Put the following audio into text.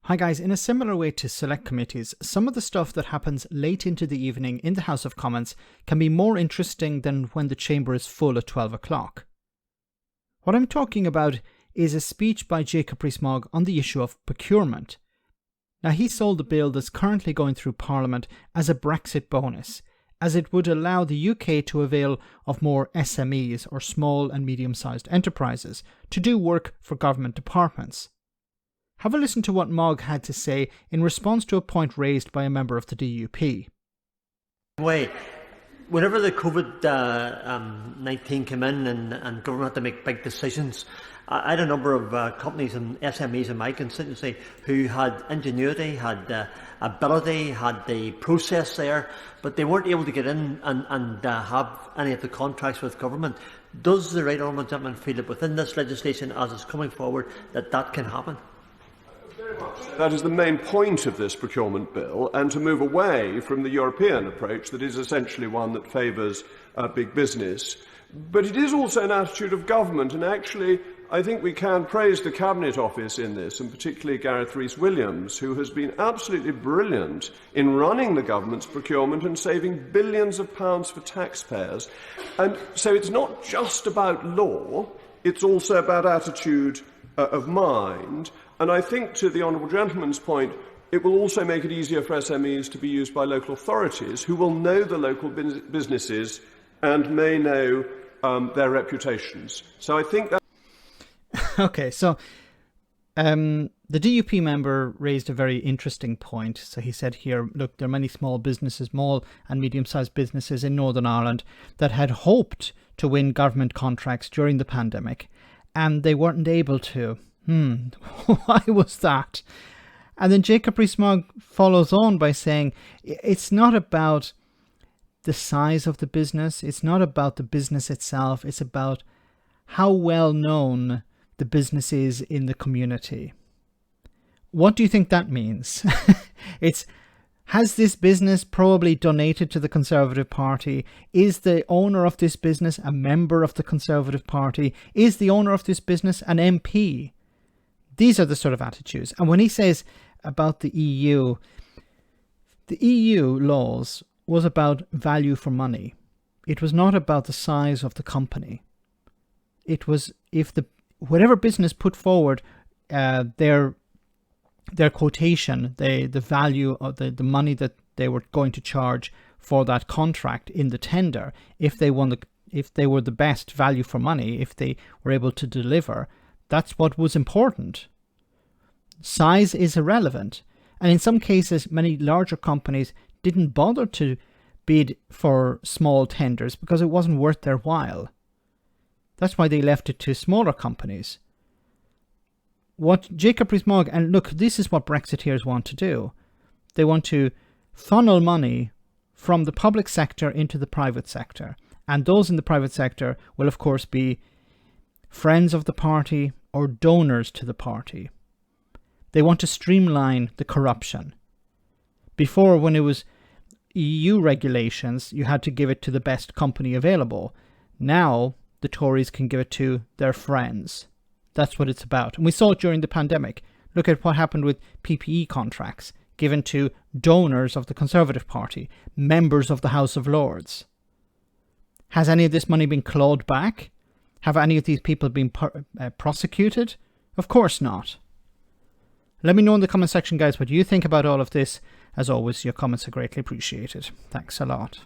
Hi guys, in a similar way to select committees, some of the stuff that happens late into the evening in the House of Commons can be more interesting than when the chamber is full at 12 o'clock. What I'm talking about is a speech by Jacob Rees-Mogg on the issue of procurement. Now, he sold the bill that's currently going through Parliament as a Brexit bonus, as it would allow the UK to avail of more SMEs, or small and medium-sized enterprises, to do work for government departments. Have a listen to what Mogg had to say in response to a point raised by a member of the DUP. Whenever the COVID-19 came in and government had to make big decisions, I had a number of companies and SMEs in my constituency who had ingenuity, had ability, had the process there, but they weren't able to get in and have any of the contracts with government. Does the right honourable gentleman feel that within this legislation, as it's coming forward, that can happen? That is the main point of this procurement bill, and to move away from the European approach that is essentially one that favours big business. But it is also an attitude of government, and actually I think we can praise the Cabinet Office in this, and particularly Gareth Rhys-Williams, who has been absolutely brilliant in running the government's procurement and saving billions of pounds for taxpayers. And so it's not just about law, it's also about attitude of mind. And I think, to the honourable gentleman's point, it will also make it easier for SMEs to be used by local authorities who will know the local businesses and may know their reputations. So I think that... Okay, so the DUP member raised a very interesting point. So he said here, look, there are many small businesses, small and medium-sized businesses in Northern Ireland that had hoped to win government contracts during the pandemic, and they weren't able to. Why was that? And then Jacob Rees-Mogg follows on by saying it's not about the size of the business, it's not about the business itself, it's about how well known the business is in the community. What do you think that means? Has this business probably donated to the Conservative Party? Is the owner of this business a member of the Conservative Party? Is the owner of this business an MP? These are the sort of attitudes. And when he says about the EU laws was about value for money. It was not about the size of the company. It was if whatever business put forward their quotation, the value of the money that they were going to charge for that contract in the tender, if they were the best value for money, if they were able to deliver, that's what was important. Size is irrelevant. And in some cases, many larger companies didn't bother to bid for small tenders because it wasn't worth their while. That's why they left it to smaller companies. What Jacob Rees-Mogg, and look, this is what Brexiteers want to do. They want to funnel money from the public sector into the private sector. And those in the private sector will, of course, be friends of the party or donors to the party. They want to streamline the corruption. Before, when it was EU regulations, you had to give it to the best company available. Now, the Tories can give it to their friends. That's what it's about. And we saw it during the pandemic. Look at what happened with PPE contracts given to donors of the Conservative Party, members of the House of Lords. Has any of this money been clawed back? Have any of these people been prosecuted? Of course not. Let me know in the comment section, guys, what you think about all of this. As always, your comments are greatly appreciated. Thanks a lot.